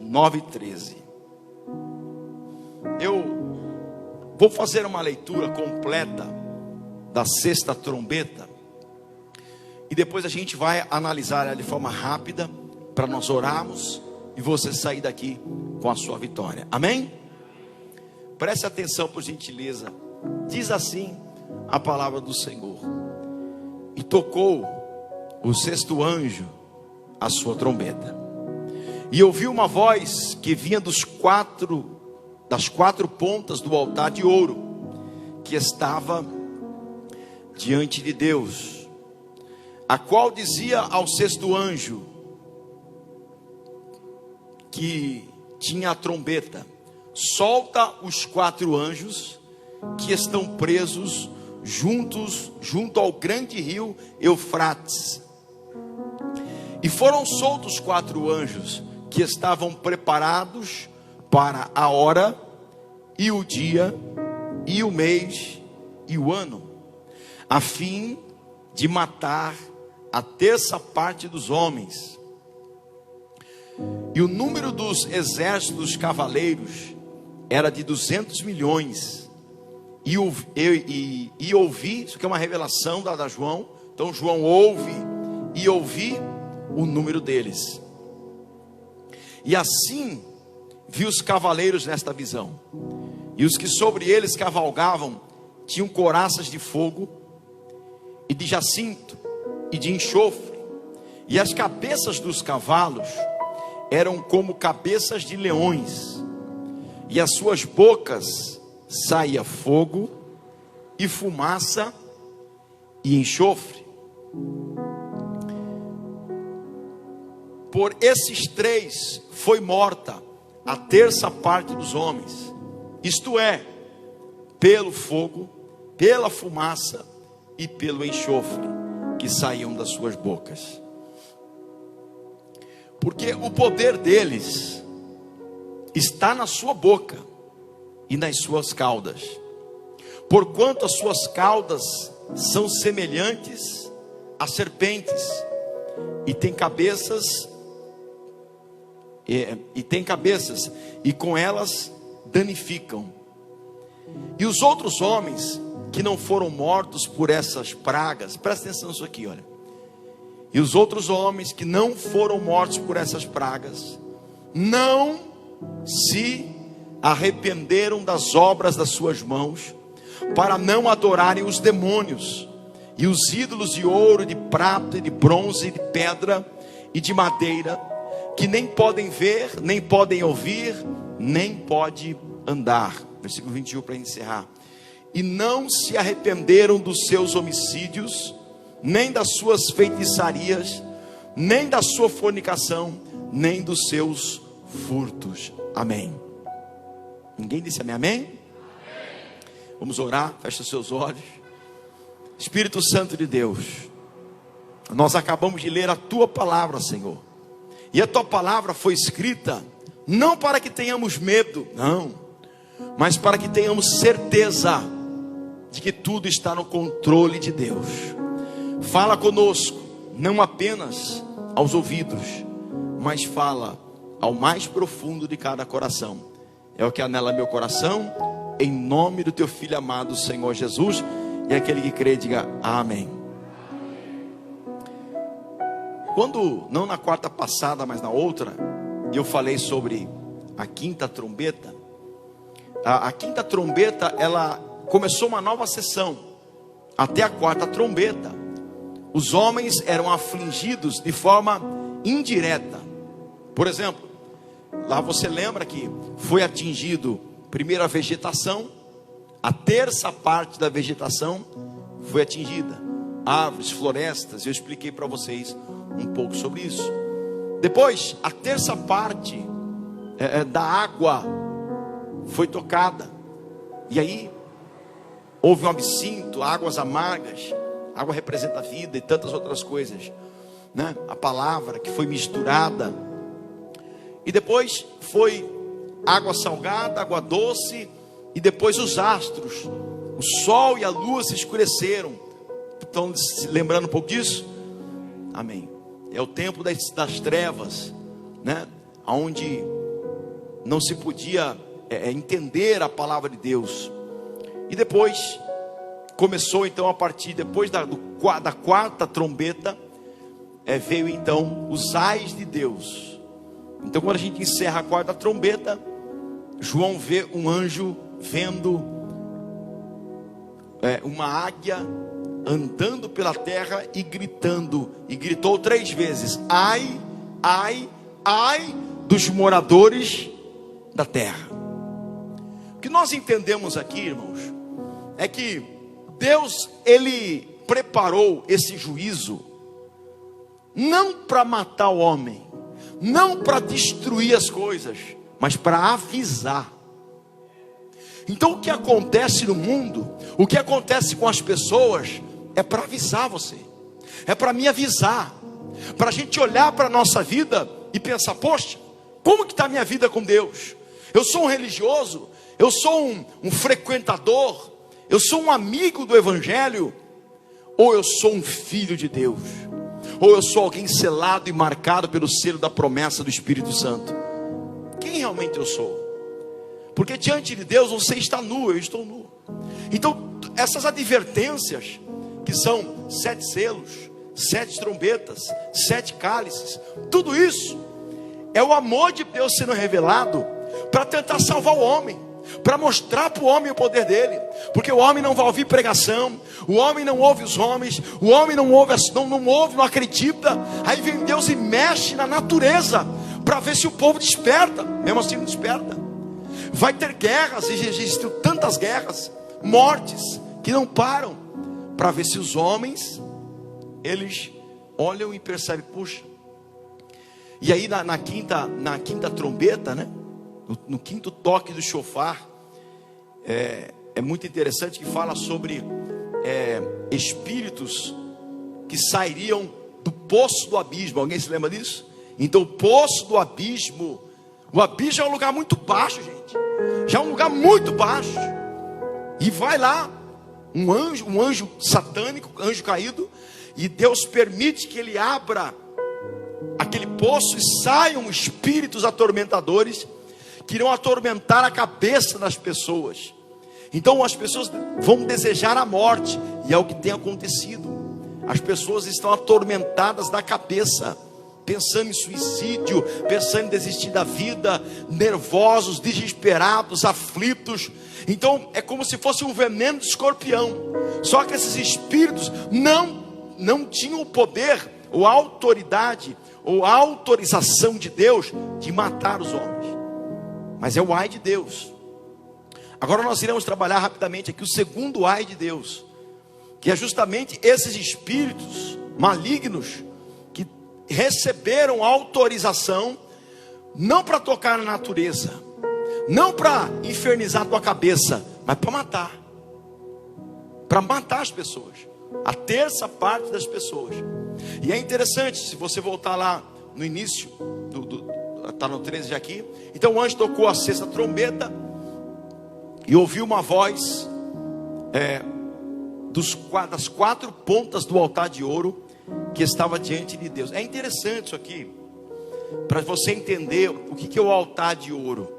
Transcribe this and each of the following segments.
9:13. Eu vou fazer uma leitura completa da sexta trombeta, e depois a gente vai analisar ela de forma rápida, para nós orarmos e você sair daqui com a sua vitória. Amém? Preste atenção, por gentileza. Diz assim a palavra do Senhor: e tocou o sexto anjo a sua trombeta, e ouviu uma voz que vinha das quatro pontas do altar de ouro que estava diante de Deus, a qual dizia ao sexto anjo que tinha a trombeta: solta os 4 anjos que estão presos junto ao grande rio Eufrates. E foram soltos 4 anjos que estavam preparados para a hora, e o dia, e o mês, e o ano, a fim de matar a terça parte dos homens. E o número dos exércitos dos cavaleiros era de 200 milhões. E ouvi, isso aqui é uma revelação da João. Então João ouve o número deles. E assim vi os cavaleiros nesta visão, e os que sobre eles cavalgavam tinham couraças de fogo, e de jacinto, e de enxofre, e as cabeças dos cavalos eram como cabeças de leões, e as suas bocas saía fogo, e fumaça, e enxofre. Por esses 3 foi morta a terça parte dos homens, isto é, pelo fogo, pela fumaça e pelo enxofre que saíam das suas bocas. Porque o poder deles está na sua boca e nas suas caudas, porquanto as suas caudas são semelhantes a serpentes, e têm cabeças, e com elas danificam. E os outros homens que não foram mortos por essas pragas, presta atenção nisso aqui, olha. E os outros homens que não foram mortos por essas pragas, não se arrependeram das obras das suas mãos, para não adorarem os demônios, e os ídolos de ouro, de prata, e de bronze, e de pedra, e de madeira, que nem podem ver, nem podem ouvir, nem pode andar. Versículo 21 para encerrar. E não se arrependeram dos seus homicídios, nem das suas feitiçarias, nem da sua fornicação, nem dos seus furtos. Amém. Ninguém disse amém? Amém? Vamos orar, fecha os seus olhos. Espírito Santo de Deus, nós acabamos de ler a tua palavra, Senhor, e a tua palavra foi escrita não para que tenhamos medo, não, mas para que tenhamos certeza de que tudo está no controle de Deus. Fala conosco, não apenas aos ouvidos, mas fala ao mais profundo de cada coração. É o que anela meu coração, em nome do teu Filho amado, Senhor Jesus. E aquele que crê, diga amém. Quando, não na quarta passada, mas na outra, eu falei sobre a quinta trombeta. A quinta trombeta, ela começou uma nova sessão. Até a quarta trombeta, os homens eram afligidos de forma indireta. Por exemplo, lá você lembra que foi atingido primeiro a vegetação, a terça parte da vegetação foi atingida, árvores, florestas. Eu expliquei para vocês um pouco sobre isso. Depois, a terça parte da água foi tocada, e aí houve um absinto, águas amargas. Água representa a vida e tantas outras coisas, né? A palavra que foi misturada. E depois foi água salgada, água doce, e depois os astros, o sol e a lua se escureceram. Estão se lembrando um pouco disso? Amém. É o tempo das trevas, né? Onde não se podia entender a palavra de Deus. E depois começou então, a partir depois da quarta trombeta, veio então os ais de Deus. Então quando a gente encerra a quarta trombeta, João vê um anjo vendo uma águia andando pela terra e gritando, e gritou 3 vezes: ai, ai, ai dos moradores da terra. O que nós entendemos aqui, irmãos, é que Deus, Ele preparou esse juízo não para matar o homem, não para destruir as coisas, mas para avisar. Então o que acontece no mundo, o que acontece com as pessoas, é para avisar você, é para me avisar, para a gente olhar para a nossa vida e pensar: poxa, como que está a minha vida com Deus? Eu sou um religioso, eu sou um frequentador, eu sou um amigo do Evangelho, ou eu sou um filho de Deus, ou eu sou alguém selado e marcado pelo selo da promessa do Espírito Santo? Quem realmente eu sou? Porque diante de Deus você está nu, eu estou nu. Então essas advertências, que são 7 selos, 7 trombetas, 7 cálices, tudo isso é o amor de Deus sendo revelado para tentar salvar o homem, para mostrar para o homem o poder dele. Porque o homem não vai ouvir pregação, o homem não ouve os homens, o homem não ouve, não acredita. Aí vem Deus e mexe na natureza para ver se o povo desperta. Mesmo assim não desperta. Vai ter guerras, existem tantas guerras, mortes que não param, para ver se os homens, eles olham e percebem: puxa. E aí na quinta trombeta, né? No quinto toque do chofar, é muito interessante, que fala sobre espíritos que sairiam do poço do abismo. Alguém se lembra disso? Então o poço do abismo, o abismo é um lugar muito baixo, gente, já é um lugar muito baixo, e vai lá um anjo satânico, anjo caído, e Deus permite que ele abra aquele poço e saiam espíritos atormentadores, que irão atormentar a cabeça das pessoas. Então as pessoas vão desejar a morte, e é o que tem acontecido. As pessoas estão atormentadas da cabeça, pensando em suicídio, pensando em desistir da vida, nervosos, desesperados, aflitos. Então é como se fosse um veneno de escorpião. Só que esses espíritos não tinham o poder, ou a autoridade, ou a autorização de Deus de matar os homens. Mas é o ai de Deus. Agora nós iremos trabalhar rapidamente aqui o segundo ai de Deus, que é justamente esses espíritos malignos que receberam autorização não para tocar na natureza, não para infernizar a tua cabeça, mas para matar as pessoas, a terça parte das pessoas. E é interessante, se você voltar lá no início, está no 13 aqui. Então o anjo tocou a 6ª trombeta, e ouviu uma voz das 4 pontas do altar de ouro que estava diante de Deus. É interessante isso aqui, para você entender o que é o altar de ouro,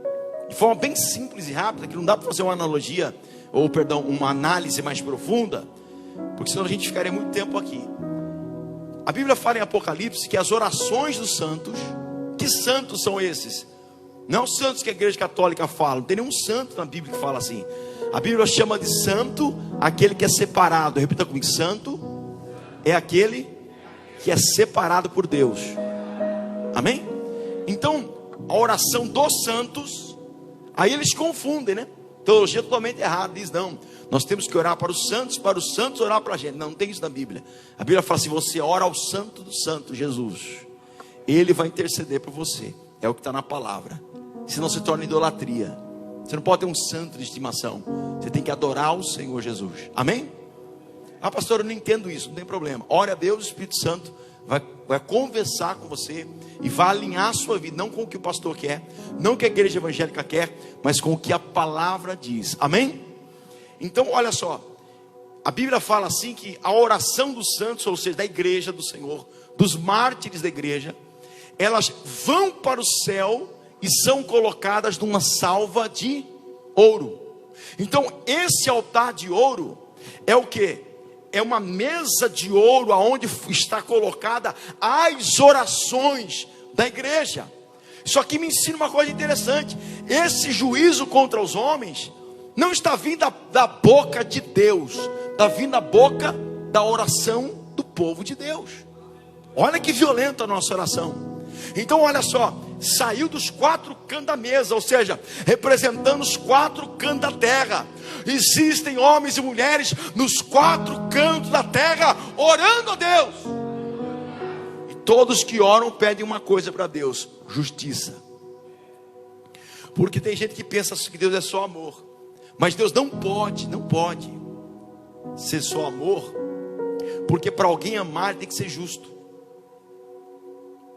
de forma bem simples e rápida, que não dá para fazer uma analogia, uma análise mais profunda, porque senão a gente ficaria muito tempo aqui. A Bíblia fala em Apocalipse que as orações dos santos, que santos são esses? Não os santos que a igreja católica fala, não tem nenhum santo na Bíblia que fala assim. A Bíblia chama de santo aquele que é separado. Repita comigo: santo é aquele que é separado por Deus. Amém? Então a oração dos santos, aí eles confundem, né? Teologia totalmente errada, diz: não, nós temos que orar para os santos orar para a gente. Não tem isso na Bíblia. A Bíblia fala assim: você ora ao santo do santo, Jesus, ele vai interceder por você. É o que está na palavra. Senão se torna idolatria. Você não pode ter um santo de estimação, você tem que adorar o Senhor Jesus. Amém? Ah, pastor, eu não entendo isso. Não tem problema. Ore a Deus, o Espírito Santo vai conversar com você e vai alinhar a sua vida, não com o que o pastor quer, não com o que a igreja evangélica quer, mas com o que a palavra diz. Amém? Então olha só, a Bíblia fala assim que a oração dos santos, ou seja, da igreja do Senhor, dos mártires da igreja, elas vão para o céu e são colocadas numa salva de ouro. Então esse altar de ouro é o que? É uma mesa de ouro aonde está colocada as orações da igreja. Isso aqui me ensina uma coisa interessante. Esse juízo contra os homens não está vindo da boca de Deus, está vindo da boca da oração do povo de Deus. Olha que violenta a nossa oração. Então olha só, saiu dos 4 cantos da mesa, ou seja, representando os 4 cantos da terra. Existem homens e mulheres nos 4 cantos da terra orando a Deus. E todos que oram pedem uma coisa para Deus: justiça. Porque tem gente que pensa que Deus é só amor, mas Deus não pode ser só amor, porque para alguém amar tem que ser justo.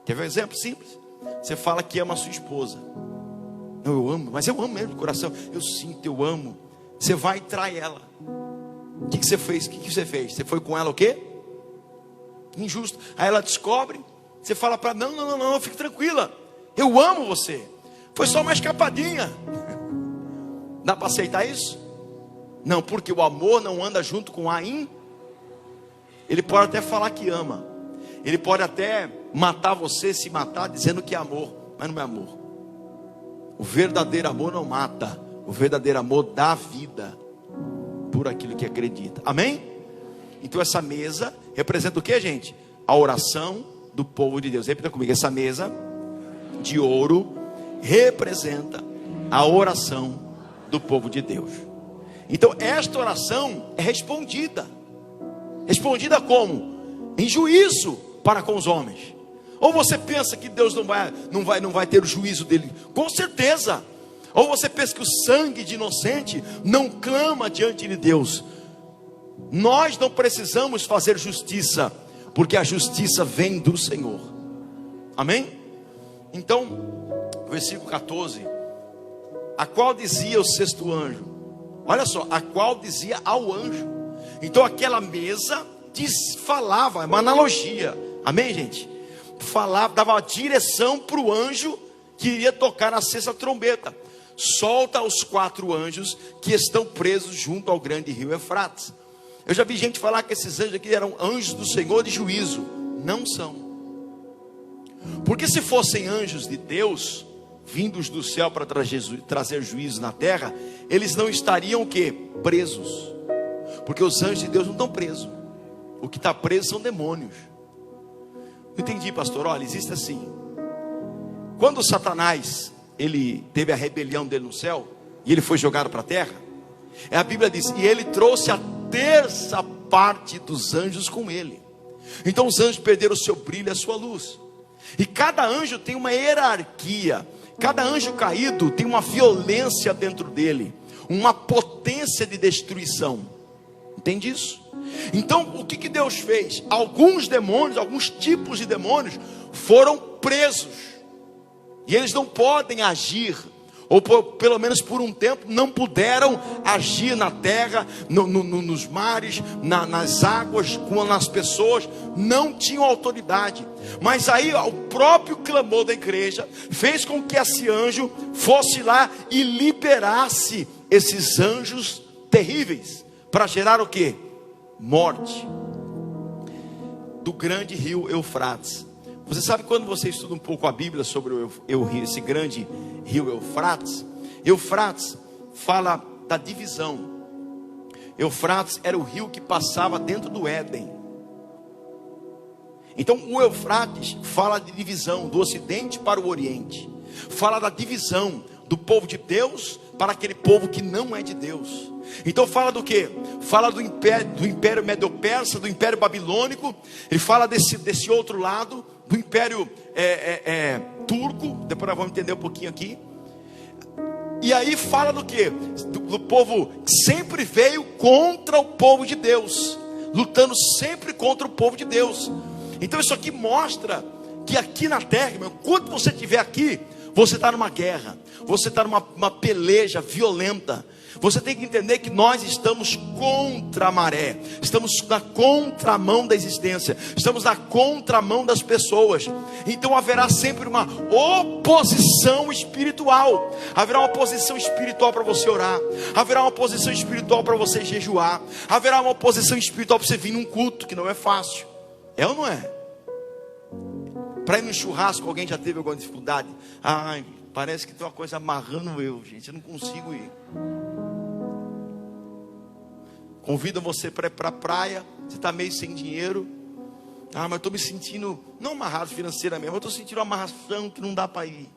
Quer ver um exemplo simples? Você fala que ama a sua esposa. Não, eu amo, mas eu amo mesmo de coração. Eu sinto, eu amo. Você vai e trai ela. O que você fez? O que você fez? Você foi com ela o quê? Injusto. Aí ela descobre. Você fala para ela: não, fique tranquila. Eu amo você. Foi só uma escapadinha. Dá para aceitar isso? Não, porque o amor não anda junto com a Ele pode até falar que ama. Ele pode até matar você, se matar, dizendo que é amor, mas não é amor. O verdadeiro amor não mata. O verdadeiro amor dá vida por aquilo que acredita. Amém? Então essa mesa representa o que, gente? A oração do povo de Deus. Repita comigo: essa mesa de ouro representa a oração do povo de Deus. Então esta oração é respondida. Respondida como? Em juízo para com os homens. Ou você pensa que Deus não vai ter o juízo dele? Com certeza. Ou você pensa que o sangue de inocente não clama diante de Deus? Nós não precisamos fazer justiça, porque a justiça vem do Senhor. Amém? Então, versículo 14: a qual dizia o 6º anjo. Olha só, a qual dizia ao anjo. Então aquela mesa falava, é uma analogia. Amém, gente? Falava, dava uma direção para o anjo que iria tocar na 6ª trombeta. Solta os 4 anjos que estão presos junto ao grande rio Eufrates. Eu já vi gente falar que esses anjos aqui eram anjos do Senhor de juízo. Não são. Porque se fossem anjos de Deus, vindos do céu para trazer juízo na terra, eles não estariam o quê? Presos. Porque os anjos de Deus não estão presos. O que está preso são demônios. Não entendi, pastor. Olha, existe assim. Quando Satanás, ele teve a rebelião dele no céu, e ele foi jogado para a terra, a Bíblia diz: e ele trouxe a 1/3 parte dos anjos com ele. Então os anjos perderam o seu brilho e a sua luz. E cada anjo tem uma hierarquia. Cada anjo caído tem uma violência dentro dele, uma potência de destruição. Entende isso? Então o que Deus fez? Alguns demônios, alguns tipos de demônios foram presos, e eles não podem agir, ou pelo menos por um tempo não puderam agir na terra, nos mares, nas águas, nas pessoas. Não tinham autoridade. Mas aí o próprio clamor da igreja fez com que esse anjo fosse lá e liberasse esses anjos terríveis, para gerar o que? Morte. Do grande rio Eufrates. Você sabe, quando você estuda um pouco a Bíblia sobre esse grande rio Eufrates, Eufrates fala da divisão. Eufrates era o rio que passava dentro do Éden. Então o Eufrates fala de divisão do ocidente para o oriente. Fala da divisão do povo de Deus para aquele povo que não é de Deus. Então fala do que? Fala do império Medo-Persa, do império babilônico. Ele fala desse outro lado, do império turco. Depois nós vamos entender um pouquinho aqui. E aí fala do que? Do povo que sempre veio contra o povo de Deus, lutando sempre contra o povo de Deus. Então isso aqui mostra que aqui na terra, quando você estiver aqui, Você está numa guerra, você está numa peleja violenta. Você tem que entender que nós estamos contra a maré, estamos na contramão da existência, estamos na contramão das pessoas. Então haverá sempre uma oposição espiritual. Haverá uma oposição espiritual para você orar, haverá uma oposição espiritual para você jejuar, haverá uma oposição espiritual para você vir num culto, que não é fácil. É ou não é? Para ir no churrasco, alguém já teve alguma dificuldade? Ai, parece que tem uma coisa amarrando gente, eu não consigo ir. Convida você para ir para a praia, você está meio sem dinheiro. Ah, mas eu estou me sentindo, não amarrado financeiramente, mas eu estou sentindo uma amarração que não dá para ir.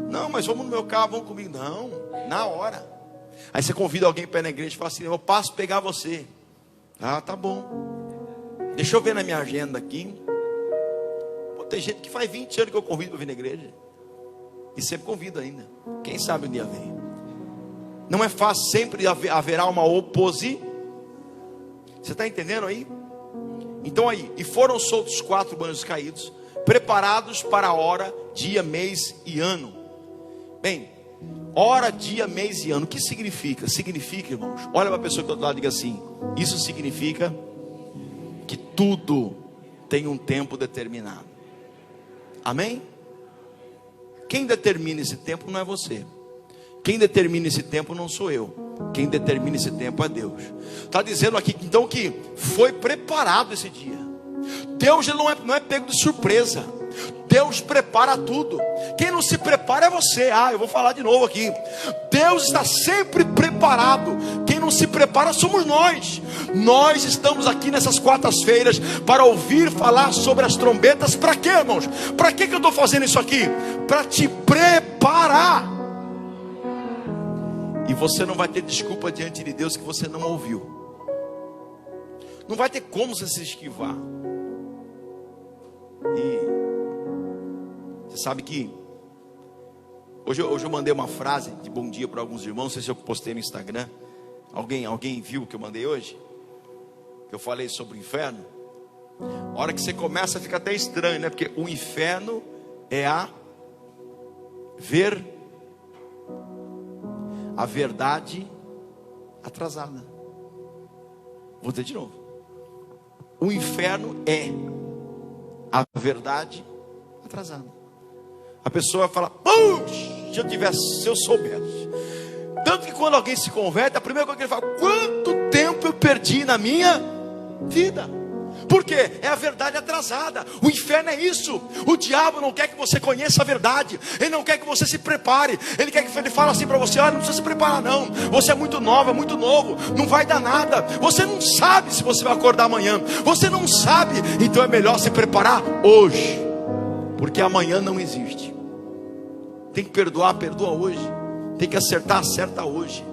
Não, mas vamos no meu carro, vamos comigo. Não, na hora. Aí você convida alguém para ir na igreja e fala assim: eu passo pegar você. Ah, tá bom. Deixa eu ver na minha agenda aqui. Pô, tem gente que faz 20 anos que eu convido para vir na igreja. E sempre convido ainda. Quem sabe um dia vem. Não é fácil, sempre haverá uma oposição. Você está entendendo aí? Então aí, e foram soltos 4 anjos caídos, preparados para a hora, dia, mês e ano. Bem, hora, dia, mês e ano, o que significa? Significa, irmãos, olha para a pessoa que do outro lado e diga assim: isso significa que tudo tem um tempo determinado. Amém? Quem determina esse tempo não é você. Quem determina esse tempo não sou eu. Quem determina esse tempo é Deus. Está dizendo aqui então que foi preparado esse dia. Deus não é pego de surpresa. Deus prepara tudo. Quem não se prepara é você. Ah, eu vou falar de novo aqui. Deus está sempre preparado. Quem não se prepara somos nós. Nós estamos aqui nessas quartas-feiras para ouvir falar sobre as trombetas. Para quê, irmãos? Para que eu estou fazendo isso aqui? Para te preparar. E você não vai ter desculpa diante de Deus que você não ouviu. Não vai ter como você se esquivar. E você sabe que hoje eu mandei uma frase de bom dia para alguns irmãos. Não sei se eu postei no Instagram. Alguém viu o que eu mandei hoje? Que eu falei sobre o inferno. A hora que você começa fica até estranho, né? Porque o inferno é a verdade atrasada. Vou dizer de novo. O inferno é a verdade atrasada. A pessoa fala: puxa, se eu soubesse. Tanto que quando alguém se converte, a primeira coisa que ele fala: quanto tempo eu perdi na minha vida? Por quê? É a verdade atrasada. O inferno é isso. O diabo não quer que você conheça a verdade. Ele não quer que você se prepare. Ele quer que ele fale assim para você: olha, não precisa se preparar não. Você é muito nova, muito novo. Não vai dar nada. Você não sabe se você vai acordar amanhã. Você não sabe. Então é melhor se preparar hoje. Porque amanhã não existe. Tem que perdoar, perdoa hoje. Tem que acertar, acerta hoje.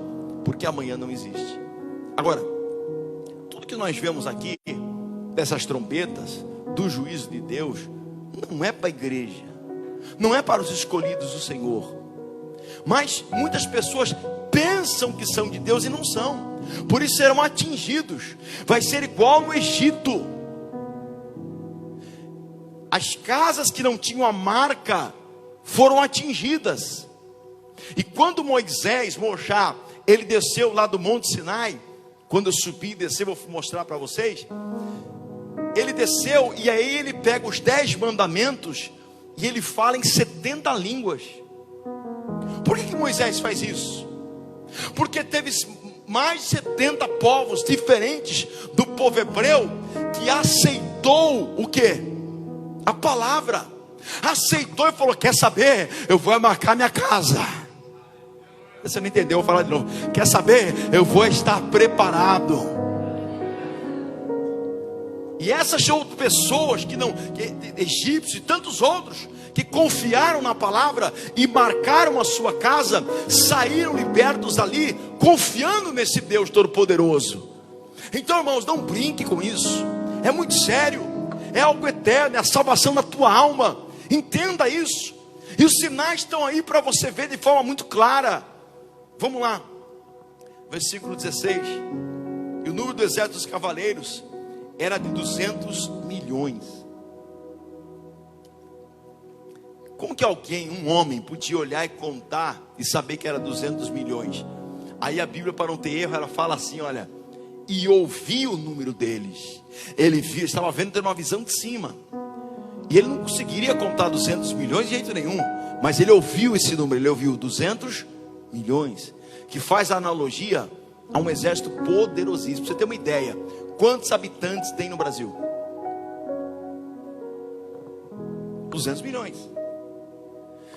Porque amanhã não existe. Agora, tudo que nós vemos aqui, dessas trombetas, do juízo de Deus, não é para a igreja, não é para os escolhidos do Senhor. Mas muitas pessoas pensam que são de Deus e não são. Por isso serão atingidos. Vai ser igual no Egito. As casas que não tinham a marca foram atingidas. E quando Moisés, ele desceu lá do Monte Sinai, quando eu subi e desci, vou mostrar para vocês. Ele desceu e aí ele pega os 10 mandamentos e ele fala em 70 línguas. Por que Moisés faz isso? Porque teve mais de 70 povos diferentes do povo hebreu que aceitou o quê? A palavra. Aceitou e falou: quer saber? Eu vou marcar minha casa. Você não entendeu? Vou falar de novo. Quer saber? Eu vou estar preparado. E essas outras pessoas egípcios e tantos outros, que confiaram na palavra e marcaram a sua casa, saíram libertos ali, confiando nesse Deus Todo-Poderoso. Então, irmãos, não brinque com isso. É muito sério. É algo eterno, é a salvação da tua alma. Entenda isso. E os sinais estão aí para você ver de forma muito clara. Vamos lá. Versículo 16. E o número do exército dos cavaleiros era de 200 milhões. Como que alguém, um homem, podia olhar e contar e saber que era 200 milhões? Aí a Bíblia, para não ter erro, ela fala assim, olha, e ouviu o número deles. Ele viu, estava vendo, tendo uma visão de cima. E ele não conseguiria contar 200 milhões de jeito nenhum. Mas ele ouviu esse número, ele ouviu 200 milhões. Que faz a analogia a um exército poderosíssimo. Pra você ter uma ideia, quantos habitantes tem no Brasil? 200 milhões.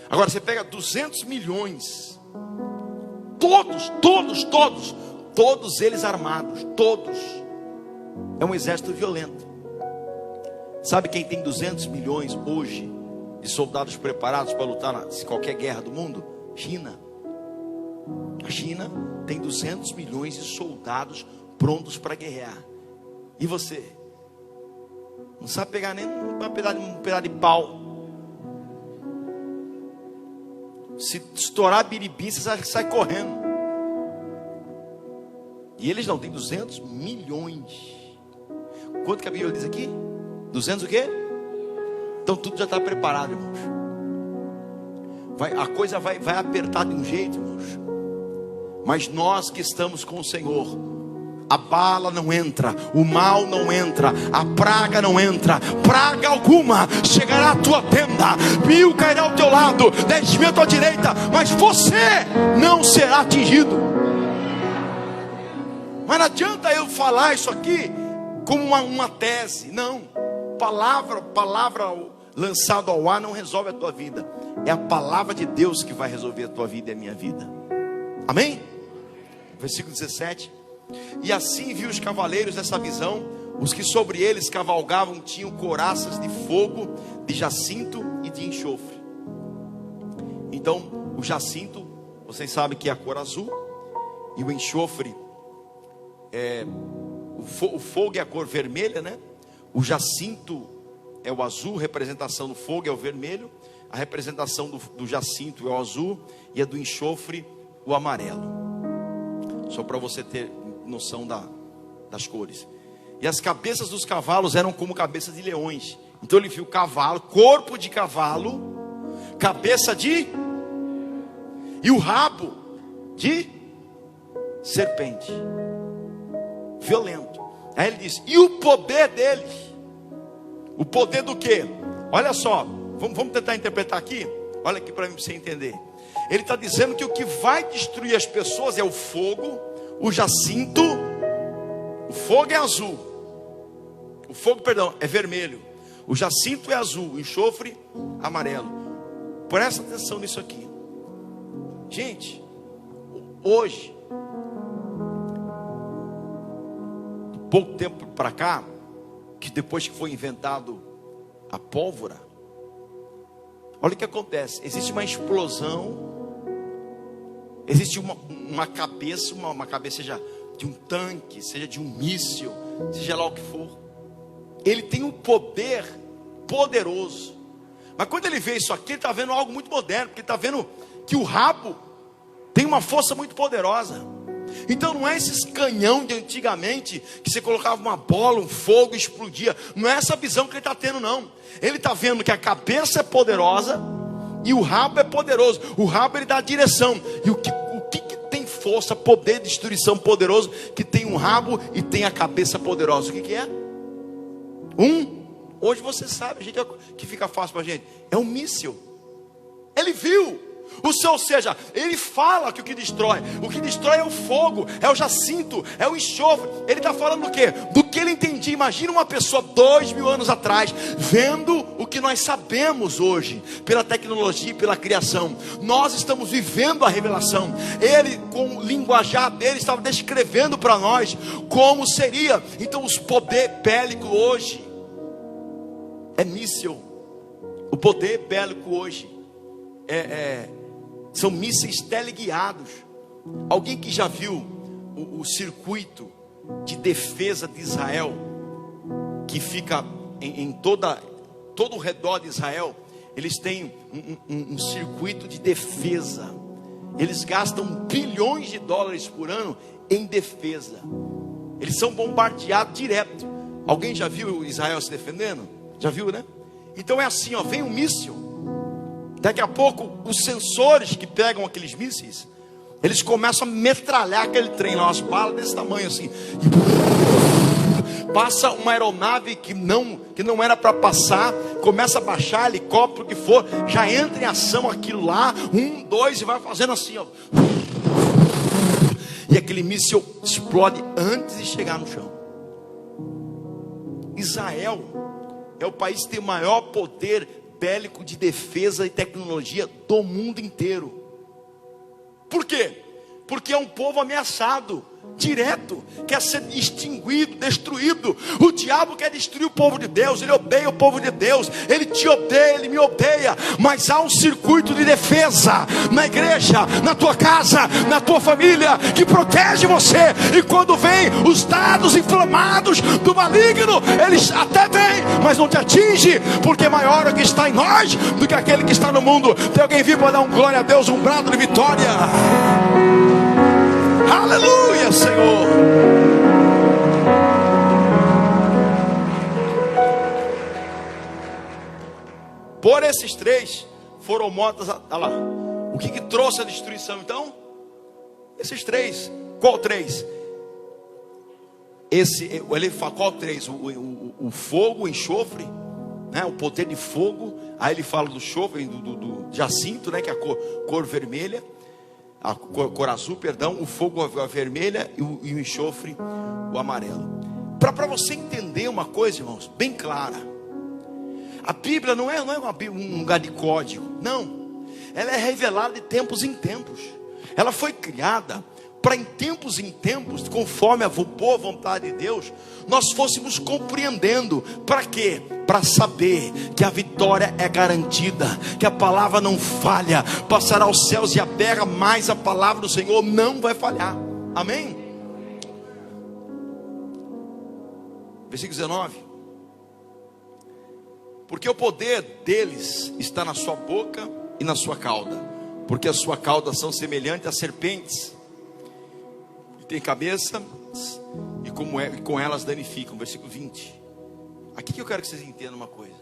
Agora você pega 200 milhões. Todos eles armados. Todos. É um exército violento. Sabe quem tem 200 milhões hoje de soldados preparados para lutar em qualquer guerra do mundo? China. A China tem 200 milhões de soldados prontos para guerrear. E você? Não sabe pegar nem um pedaço de pau. Se estourar biribi, você sai correndo. E eles não, tem 200 milhões. Quanto que a Bíblia diz aqui? 200 o quê? Então tudo já está preparado, irmãos. A coisa vai apertar de um jeito, irmãos. Mas nós que estamos com o Senhor, a bala não entra, o mal não entra, a praga não entra, praga alguma chegará à tua tenda, 1000 cairá ao teu lado, 10.000 à tua direita, mas você não será atingido. Mas não adianta eu falar isso aqui como uma tese, não. Palavra lançada ao ar não resolve a tua vida. É a palavra de Deus que vai resolver a tua vida e a minha vida. Amém? Versículo 17. E assim viu os cavaleiros dessa visão. Os que sobre eles cavalgavam tinham couraças de fogo, de jacinto e de enxofre. Então o jacinto, vocês sabem que é a cor azul. E o enxofre o fogo é a cor vermelha, né? O jacinto é o azul, representação do fogo é o vermelho. A representação do jacinto é o azul. E a do enxofre, o amarelo. Só para você ter noção das cores. E as cabeças dos cavalos eram como cabeças de leões. Então ele viu cavalo, corpo de cavalo, cabeça de... e o rabo de serpente. Violento. Aí ele diz, e o poder deles? O poder do quê? Olha só, vamos tentar interpretar aqui. Olha aqui para você entender. Ele está dizendo que o que vai destruir as pessoas é o fogo, o jacinto. O fogo é azul. O fogo, perdão, é vermelho. O jacinto é azul, o enxofre amarelo. Presta atenção nisso aqui. Gente, hoje, pouco tempo para cá, que depois que foi inventado a pólvora, olha o que acontece. Existe uma explosão. Existe uma cabeça, uma cabeça, seja de um tanque, seja de um míssil, seja lá o que for. Ele tem um poder poderoso. Mas quando ele vê isso aqui, ele está vendo algo muito moderno. Porque ele está vendo que o rabo tem uma força muito poderosa. Então não é esses canhão de antigamente, que você colocava uma bola, um fogo e explodia. Não é essa visão que ele está tendo, não. Ele está vendo que a cabeça é poderosa e o rabo é poderoso. O rabo ele dá a direção. E o que tem força, poder, destruição poderoso, que tem um rabo e tem a cabeça poderosa? O que é? Hoje você sabe, gente, que fica fácil para a gente. É um míssil. Ele viu. Ou seja, ele fala que o que destrói é o fogo, é o jacinto, é o enxofre. Ele está falando do quê? Do que ele entendia. Imagina uma pessoa 2000 anos atrás, vendo o que nós sabemos hoje, pela tecnologia e pela criação. Nós estamos vivendo a revelação. Ele, com o linguajar dele, estava descrevendo para nós como seria. Então os poder bélico hoje é míssil. O poder bélico hoje são mísseis teleguiados. Alguém que já viu o circuito de defesa de Israel, que fica em todo o redor de Israel, eles têm um circuito de defesa. Eles gastam bilhões de dólares por ano em defesa. Eles são bombardeados direto. Alguém já viu Israel se defendendo? Já viu, né? Então é assim, ó, vem um míssil Daqui a pouco, os sensores que pegam aqueles mísseis, eles começam a metralhar aquele trem lá, umas balas desse tamanho assim. E passa uma aeronave que não era para passar, começa a baixar, helicóptero que for, já entra em ação aquilo lá, 1, 2, e vai fazendo assim, ó. E aquele míssil explode antes de chegar no chão. Israel é o país que tem o maior poder bélico de defesa e tecnologia do mundo inteiro. Por quê? Porque é um povo ameaçado, direto, quer ser extinguido, destruído. O diabo quer destruir o povo de Deus, ele odeia o povo de Deus, ele te odeia, ele me odeia. Mas há um circuito de defesa na igreja, na tua casa, na tua família, que protege você. E quando vem os dados inflamados do maligno, eles até vêm, mas não te atinge, porque maior é o que está em nós do que aquele que está no mundo. Tem alguém vivo para dar um glória a Deus, um brado de vitória? Aleluia, Senhor. Por esses 3 foram mortas. Olha lá. O que trouxe a destruição então? Esses 3. Qual 3? Ele fala qual 3? O fogo, o enxofre, né? O poder de fogo. Aí ele fala do enxofre, do jacinto, né? Que é a cor vermelha. A cor azul, perdão, o fogo a vermelha e o enxofre o amarelo. Para você entender uma coisa, irmãos, bem clara. A Bíblia não é um lugar de código, não. Ela é revelada de tempos em tempos. Ela foi criada para em tempos, conforme a boa vontade de Deus, nós fôssemos compreendendo. Para quê? Para saber que a vitória é garantida, que a palavra não falha. Passará os céus e a terra, mas a palavra do Senhor não vai falhar. Amém? Versículo 19. Porque o poder deles está na sua boca e na sua cauda, porque as suas caudas são semelhantes a serpentes, tem cabeça, e com elas danificam. Versículo 20. Aqui que eu quero que vocês entendam uma coisa.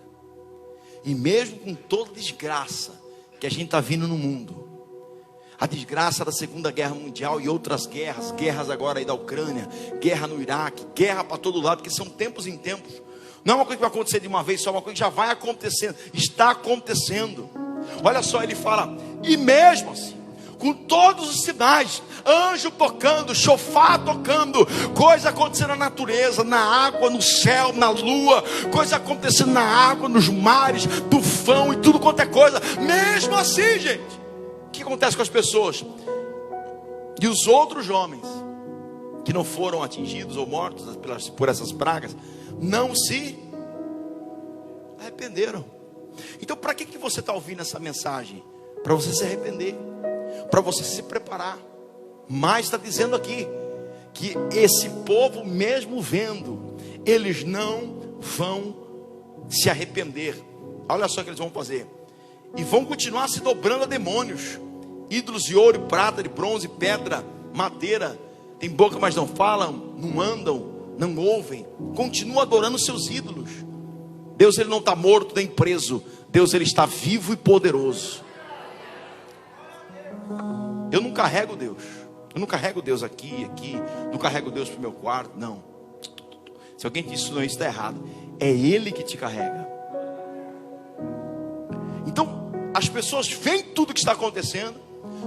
E mesmo com toda a desgraça que a gente está vindo no mundo, a desgraça da Segunda Guerra Mundial e outras guerras agora aí da Ucrânia, guerra no Iraque, guerra para todo lado, que são tempos em tempos. Não é uma coisa que vai acontecer de uma vez só, é uma coisa que já vai acontecendo, está acontecendo. Olha só, ele fala, e mesmo assim, com todos os sinais, anjo tocando, chofar tocando, coisa acontecendo na natureza, na água, no céu, na lua, coisa acontecendo na água, nos mares, tufão e tudo quanto é coisa. Mesmo assim, gente, o que acontece com as pessoas? E os outros homens que não foram atingidos ou mortos por essas pragas, não se arrependeram. Então para que você está ouvindo essa mensagem? Para você se arrepender, para você se preparar. Mas está dizendo aqui que esse povo, mesmo vendo, eles não vão se arrepender. Olha só o que eles vão fazer. E vão continuar se dobrando a demônios, ídolos de ouro, prata, de bronze, pedra, madeira. Tem boca, mas não falam, não andam, não ouvem. Continuam adorando seus ídolos. Deus, ele não está morto nem preso. Deus, ele está vivo e poderoso. Eu não carrego Deus. Eu não carrego Deus aqui. Não carrego Deus para o meu quarto. Não. Se alguém te ensinou isso, está errado. É Ele que te carrega. Então, as pessoas veem tudo que está acontecendo.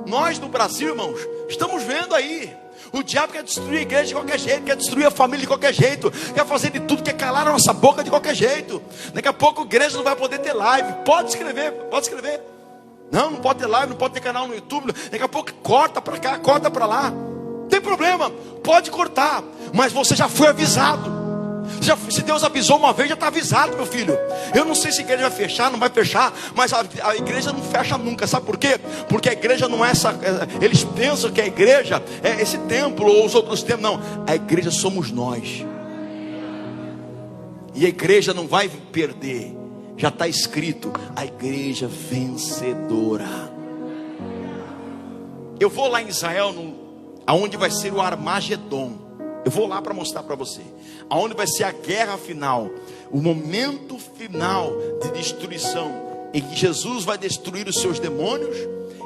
Nós no Brasil, irmãos, estamos vendo aí. O diabo quer destruir a igreja de qualquer jeito, quer destruir a família de qualquer jeito, quer fazer de tudo, quer calar a nossa boca de qualquer jeito. Daqui a pouco a igreja não vai poder ter live. Pode escrever. Não pode ter live, não pode ter canal no YouTube. Daqui a pouco corta para cá, corta para lá. Não tem problema, pode cortar. Mas você já foi avisado. Se Deus avisou uma vez, já está avisado, meu filho. Eu não sei se a igreja vai fechar, não vai fechar, mas a igreja não fecha nunca. Sabe por quê? Porque a igreja não é essa. Eles pensam que a igreja é esse templo ou os outros templos. Não, a igreja somos nós. E a igreja não vai perder. Já está escrito, a igreja vencedora. Eu vou lá em Israel, aonde vai ser o Armagedon. Eu vou lá para mostrar para você aonde vai ser a guerra final, o momento final de destruição em que Jesus vai destruir os seus demônios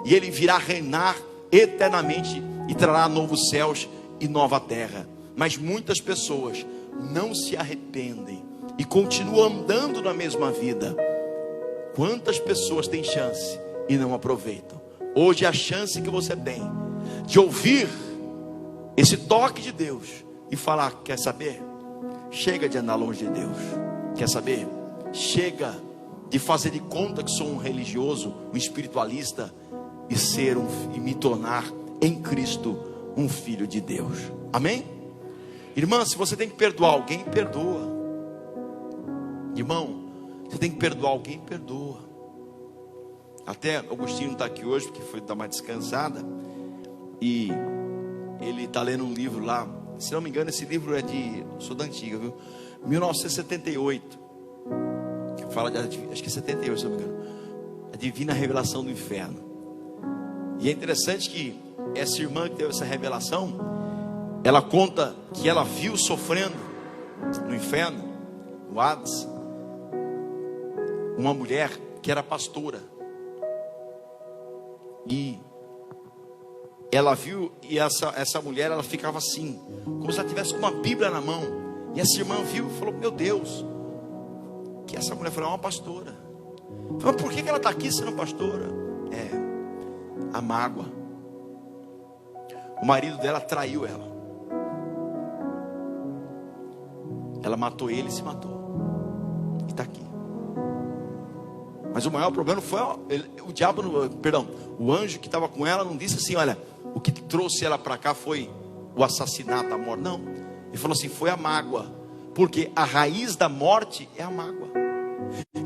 e ele virá reinar eternamente e trará novos céus e nova terra. Mas muitas pessoas não se arrependem e continuam andando na mesma vida. Quantas pessoas têm chance e não aproveitam? Hoje é a chance que você tem de ouvir esse toque de Deus e falar: quer saber? Chega de andar longe de Deus. Quer saber? Chega de fazer de conta que sou um religioso, um espiritualista, e me tornar em Cristo um filho de Deus. Amém? Irmã, se você tem que perdoar alguém, perdoa. Irmão, você tem que perdoar alguém, perdoa. Até Agostinho não está aqui hoje porque foi dar uma descansada, e ele está lendo um livro lá. Se não me engano, esse livro sou da antiga, viu? 1978. Fala de, acho que é 78, se não me engano. A divina revelação do inferno. E é interessante que essa irmã que teve essa revelação, ela conta que ela viu sofrendo no inferno, no Hades, uma mulher que era pastora. E ela viu, e essa mulher, ela ficava assim, como se ela tivesse com uma Bíblia na mão. E essa irmã viu e falou: meu Deus, que essa mulher foi uma pastora. Falou: por que ela está aqui sendo pastora? A mágoa. O marido dela traiu ela. Ela matou ele e se matou. E está aqui. Mas o maior problema foi o diabo, o anjo que estava com ela não disse assim: olha, o que trouxe ela para cá foi o assassinato, a morte. Não, ele falou assim: foi a mágoa, porque a raiz da morte é a mágoa.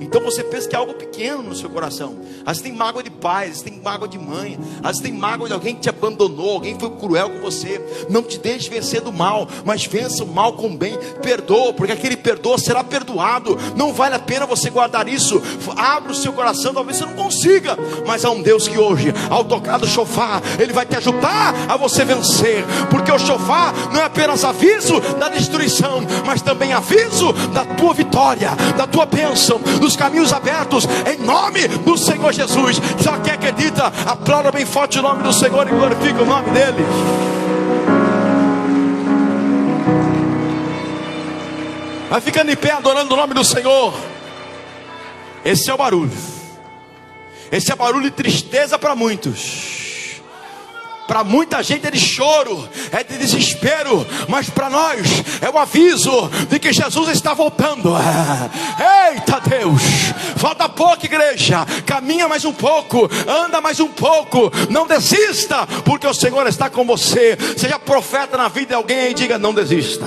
Então você pensa que é algo pequeno no seu coração. Às vezes tem mágoa de pai, às vezes tem mágoa de mãe, às vezes tem mágoa de alguém que te abandonou, alguém que foi cruel com você. Não te deixe vencer do mal, mas vença o mal com o bem. Perdoa, porque aquele perdoa será perdoado. Não vale a pena você guardar isso. Abre o seu coração, talvez você não consiga, mas há um Deus que hoje, ao tocar do chofar, Ele vai te ajudar a você vencer. Porque o chofar não é apenas aviso da destruição, mas também aviso da tua vitória, da tua bênção, dos caminhos abertos, em nome do Senhor Jesus. Só quem acredita, aplauda bem forte o nome do Senhor e glorifica o nome dEle. Vai ficando em pé adorando o nome do Senhor. Esse é o barulho. Esse é barulho de tristeza para muitos. Para muita gente é de choro, é de desespero, mas para nós é o aviso de que Jesus está voltando. Eita Deus, falta pouco, igreja, caminha mais um pouco, anda mais um pouco, não desista, porque o Senhor está com você. Seja profeta na vida de alguém e diga: não desista.